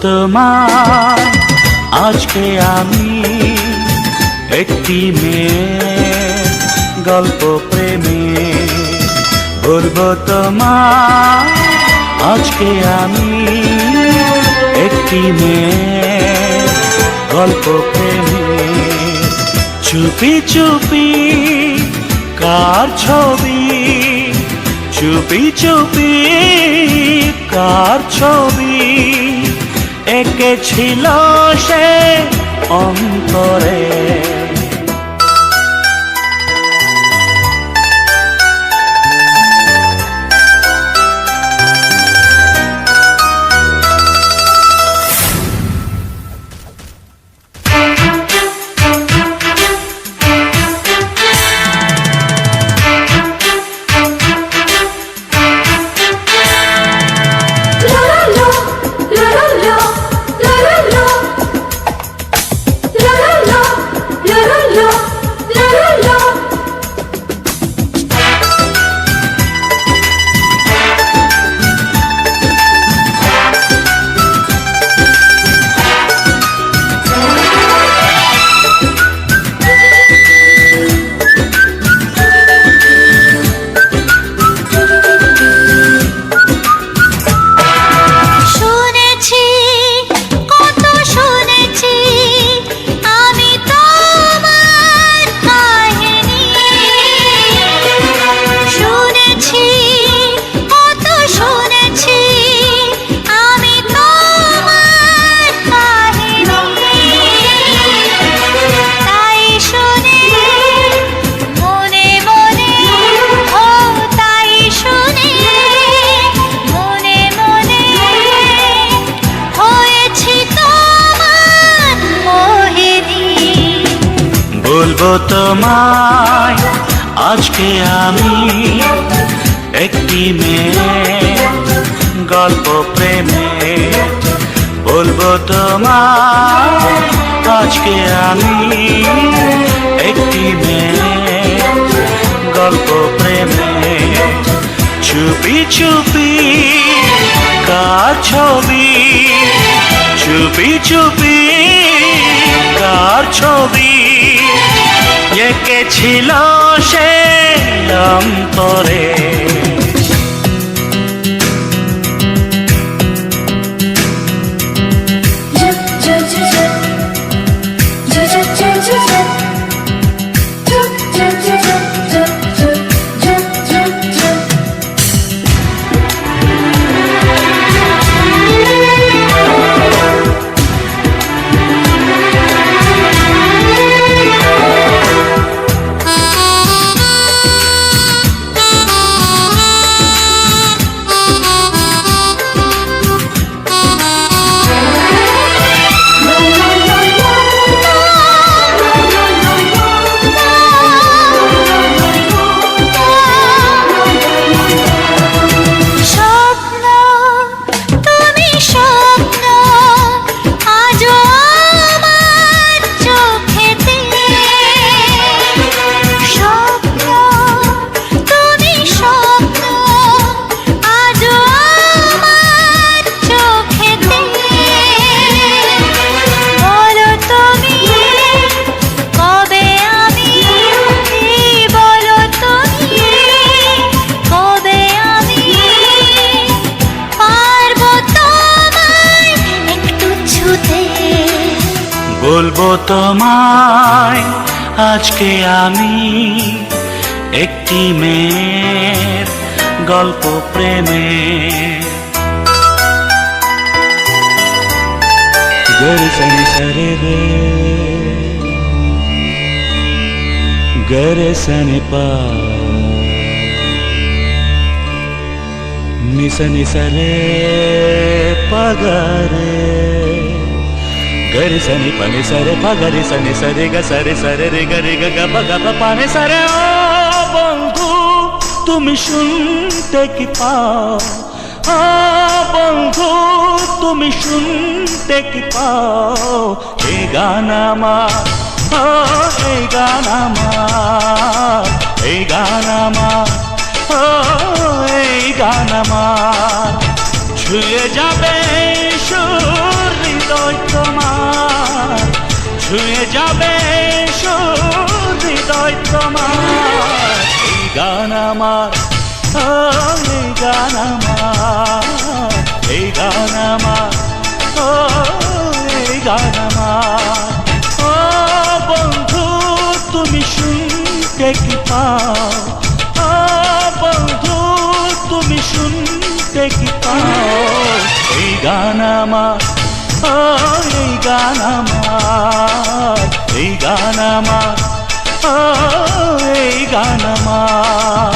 তোমায় আজকে আমি একটি মেয়ের গল্প প্রেমে। বলবো তোমায় আজকে আমি একটি মেয়ের গল্প প্রেমে। চুপি চুপি কার ছবি, চুপি চুপি কার ছবি এঁকেছিল সে অন্তরে। বলবো তোমায় আজকে আমি একটি মেয়ের গল্প প্রেমে। বলবো তোমায় আজকে আমি একটি মেয়ের গল্প প্রেমে। চুপি চুপি কার ছবি, চুপি চুপি কার ছবি এঁকেছিল সে অন্তরে। বলবো তোমায় আজকে আমি একটি মেয়ের গল্প প্রেমে। গরে সনি সরে রে, গরে সনি পা, নিসনি সরে পগরে। গরে সনি পানি সরে পগরে সনি সরে গ সরে সরে রে গরে গ গ গ গ পানি সরে। ও বন্ধু তুমি শুনতে কি পাও, ও বন্ধু তুমি শুনতে কি পাও এই গান আমার, ও এই গান আমার, এই গান আমার, ও এই গান আমার। ছুঁয়ে যাবে সুর তোমার। এই গান আমার, এই গান আমার, এই গান আমার, এই গান আমার। ও বন্ধু তুমি শুনতে কি পাও, ও বন্ধু তুমি শুনতে কি পাও। এই গান আমার, এই গান আমার, এই গান আমার, এই গান আমার।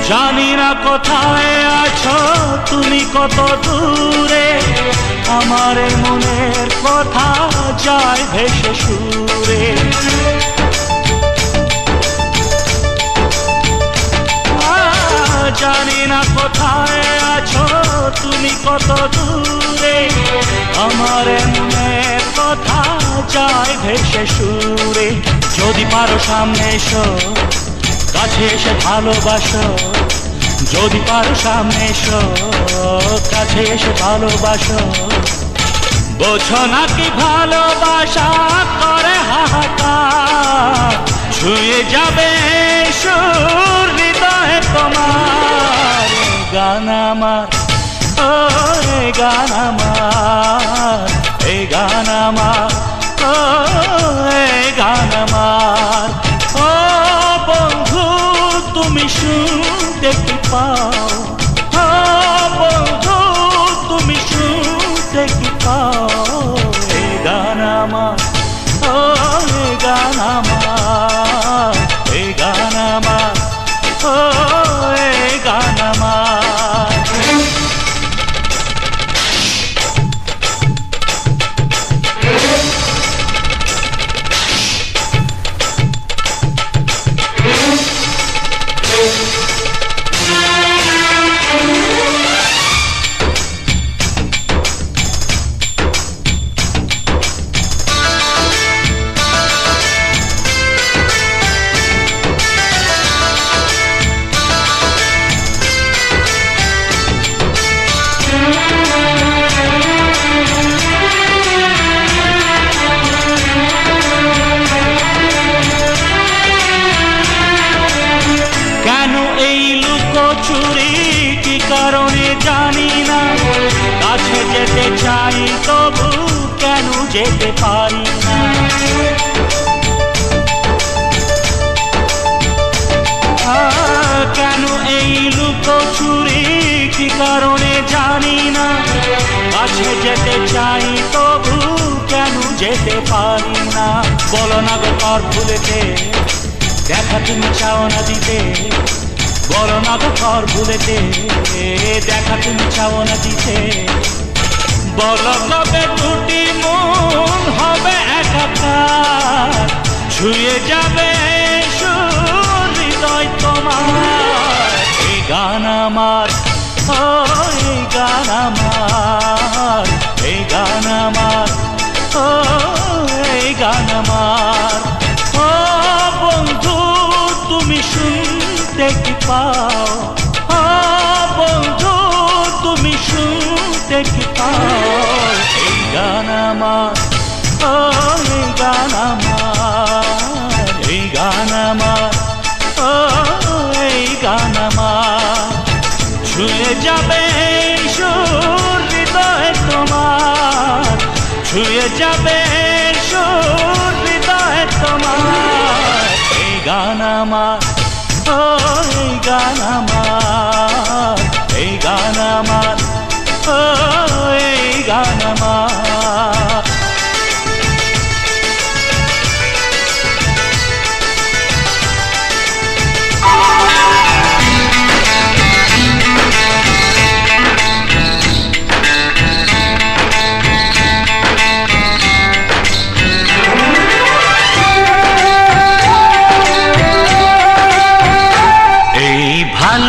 জানি না কোথায় আছো তুমি, কত দূরে আমার মনের কথা যায় ভেসে সুরে। জানি না কোথায় আছো তুমি, কত দূরে আমার মনের কথা যায় ভেসে সুরে। যদি পারো সামনে এসো, কাছে এসে ভালোবাসো, যদি পারো সামনে এসো, কাছে এসে ভালোবাসো। বোঝো নাকি ভালোবাসা করে হাহাকার, ছুঁয়ে যাবে সুর হৃদয়ে তোমার। গান আমার, এই গান আমার, এই গান আমার, এই গান আমার। ও বন্ধু তুমি শুনতে কি পাও, ও বন্ধু তুমি শুনতে কি পাও। এই গান আমার, এই গান আমার, এই গান আমার, এই গান আমার। চুরি কি কারণে জানি না, কাছে যেতে চাই তবু কেন যেতে পারি না। কেন এই লুকোচুরি কি কারণে জানি না, কাছে যেতে চাই তবু কেন যেতে পারি না। বলো না গো ঘর ভুলেতে, দেখা তুমি চাও না দিতে। বলো না গো ঘর ভুলেতে, দেখা তুমি চাও না দিতে। বলো কবে দুটি মন হবে একাকার, ছুঁয়ে যাবে সুর হৃদয় তোমার। এই গান আমার, এই গান আমার, এই গান আমার, এই গান আমার। ও বন্ধু তুমি শুনতে কি পাও, ও বন্ধু তুমি শুনতে কি পাও। এই গান আমার, এই গান আমার, এই গান আমার, এই গান আমার। ছুঁয়ে যাবে সুর হৃদয় তোমার, ছুঁয়ে যাবে সুর হৃদয় তোমার। এই গান আমার, এই গান আমার, এই গান আমার, এই গান আমার।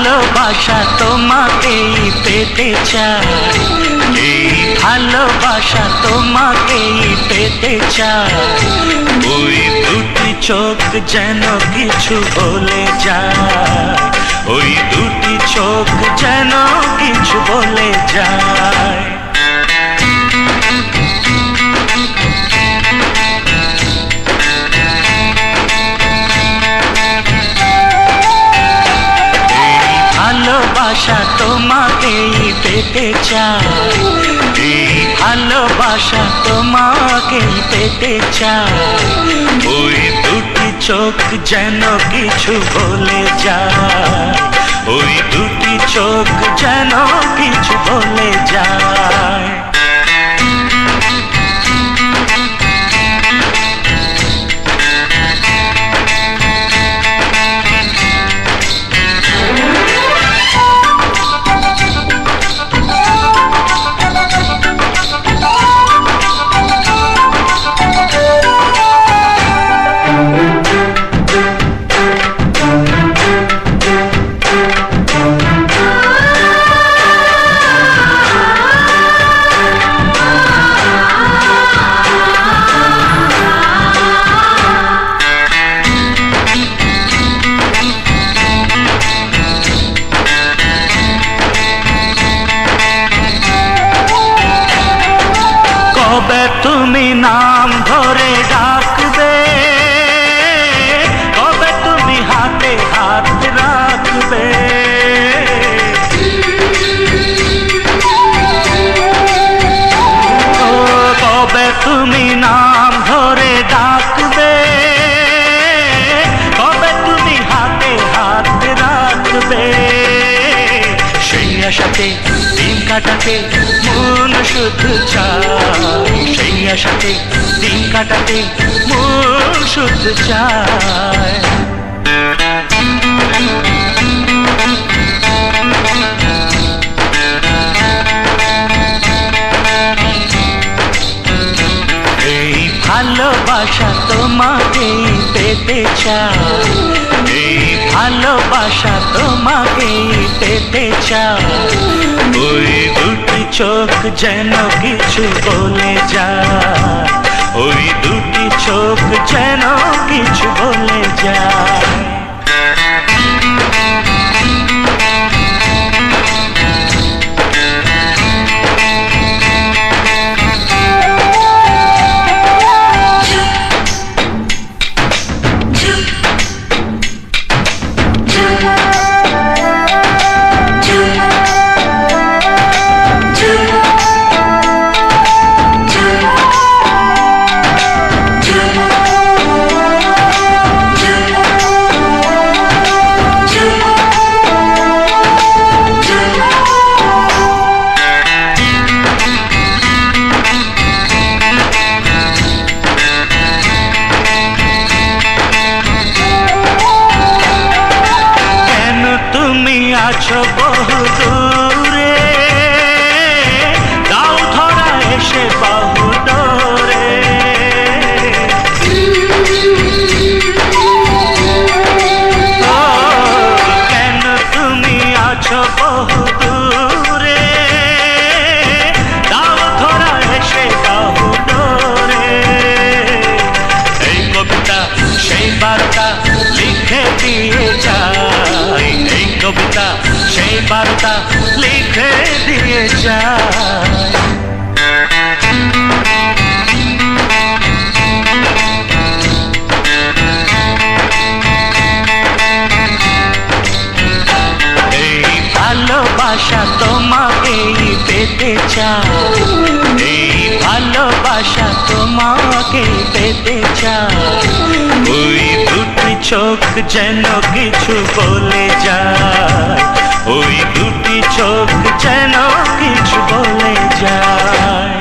ভালোবাসা তোমাকেই পেতে চাই, এই ভালোবাসা তোমাকেই পেতে চাই। ওই দুটি চোখ যেন কিছু বলে যায়, ওই দুটি চোখ যেন কিছু বলে যায়। ভালোবাসা তোমাকেই পেতে চাই, এই ভালোবাসা তোমাকেই পেতে চাই। ওই দুটি চোখ যেন কিছু বলে যায়, ওই দুটি চোখ যেন কিছু বলে যায়। কবে তুমি নাম ধরে ডাকবে, কবে তুমি হাতে হাত রাখবে। ও কবে তুমি নাম ধরে ডাকবে, কবে তুমি হাতে হাত রাখবে। সেই আশাতে দিন কাটাতে মন শুধু চায়, সেই আশাতে দিন কাটাতে মন শুধু চায়। এই ভালোবাসা তোমাকেই পেতে চাই, এই ভালোবাসা তোমাকেই পেতে চাই। ওই দুটি চোখ যেন কিছু বলে যায়, ওই দুটি চোখ যেন কিছু বলে যায়। আছো বহু দূরে, দাও ধরা এসে বহু দূরে। ও কেন তুমি আছো বহু দূরে, দাও ধরা এসে বহু দূরে। এই কবিতা সেই বার্তা লিখে দিয়ে যায়, এই কবিতা সেই বার্তা লিখে দিয়ে যায়। এই ভালোবাসা তোমাকেই পেতে চাই, এই ভালোবাসা তোমাকেই পেতে চাই। ওই দুটি চোখ যেন কিছু বলে যায়, ওই দুটি চোখ যেন কিছু বলে যায়।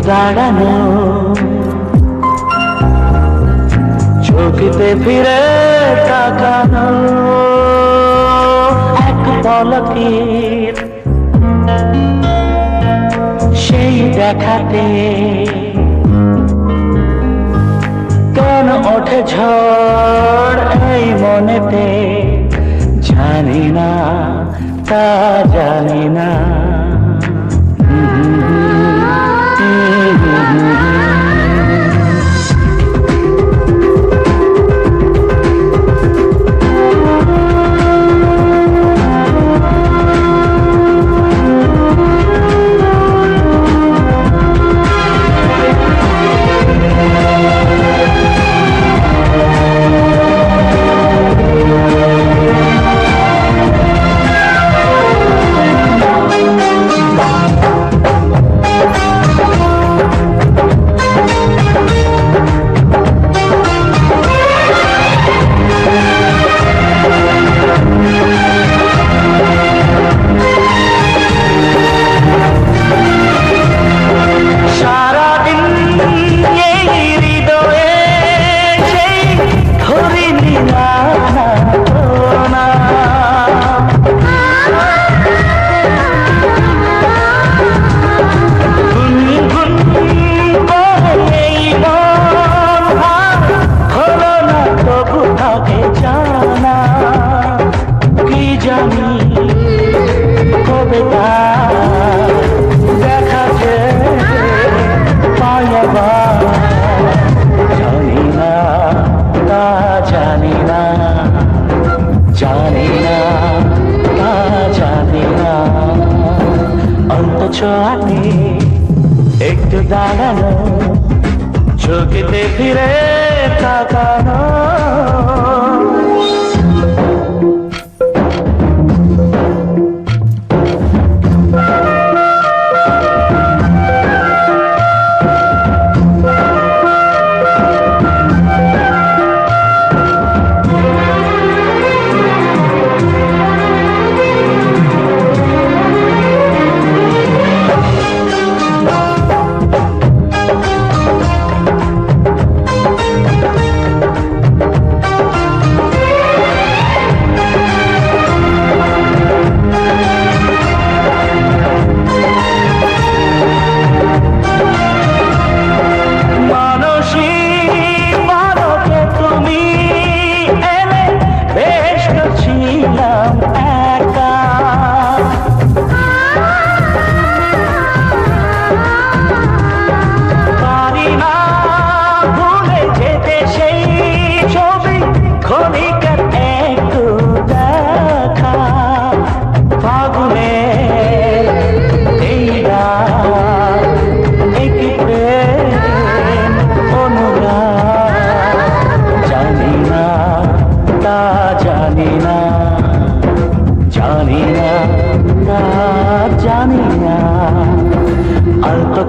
দাঁড়ানো, চোখেতে ফিরে তাকানো, এক পলকের সেই দেখাতে কেন ওঠে ঝড় এই মনেতে, জানি না তা জানি না। ছোঁয়াতে একটু দাঁড়ানো, চোখেতে ফিরে তাকানো,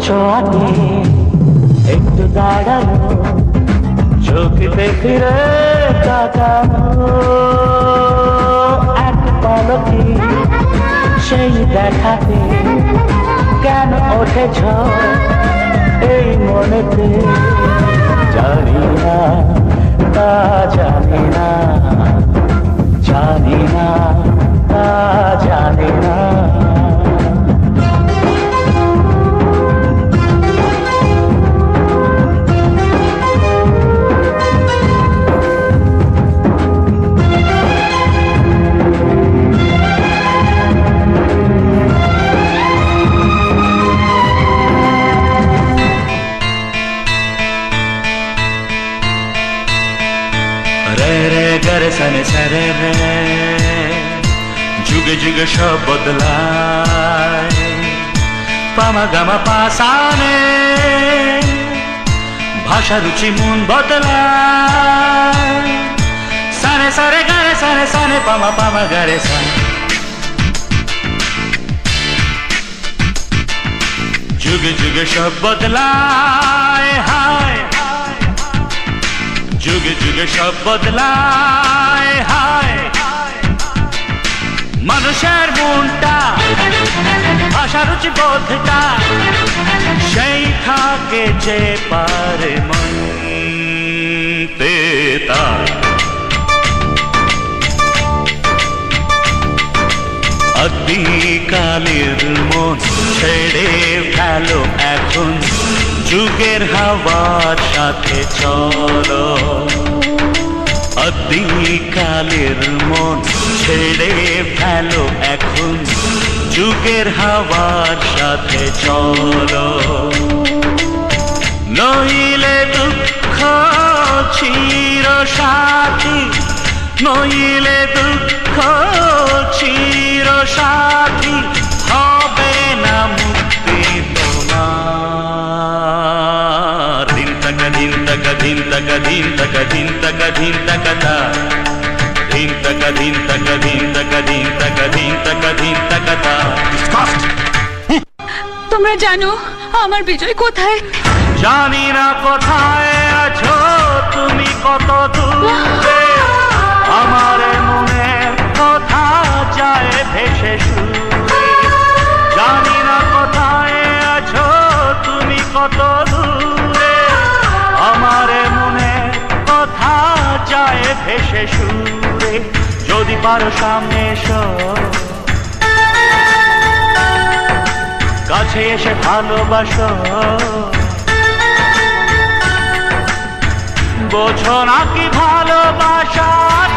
ছোঁয়াতে একটু দাঁড়ানো, চোখেতে ফিরে তাকানো, এক পলকে সেই দেখাতে কেন ওঠে ঝড় এই মনেতে, জানি না তা জানি না, জানি না তা জানি না। সনে সরে রে যুগে যুগে সব বদলায়, পামা গামা পাসানে ভাষা রুচি মন বদলায়, সনে সরে গারে সনে সনে পামা পামা গারে সনে, যুগে যুগে সব বদলায়, হায় যুগে যুগে সব বদলায়, হায় মানুষের মনটা ভাষা রুচি বোধটা সেই থাকে যে পারে মানতে তার আদিকালের মন ছেড়ে ফেলো এখন যুগের হাওয়ার সাথে চলো আদিকালের মন ছেড়ে ফেলো এখন যুগের হাওয়ার সাথে চলো নইলে দুঃখ চির সাথী নইলে দুঃখ চির সাথী হবে না মুক্তি তোমার দিন তক দিন তক দিন তক দিন তক দিন তক দিন তক তা দিন তক দিন তক দিন তক দিন তক দিন তক দিন তক তা তোমরা জানো আমার বিজয় কোথায়? জানি না কোথায় আছো তুমি কত দূরে আমার মনের কথা যায় ভেসে সুরে জানি না কোথায় আছো তুমি কত দূরে আমার মনের কথা যায় ভেসে সুরে যদি পারো সামনে এসো কাছে এসে ভালোবাসো বোঝো নাকি ভালোবাসার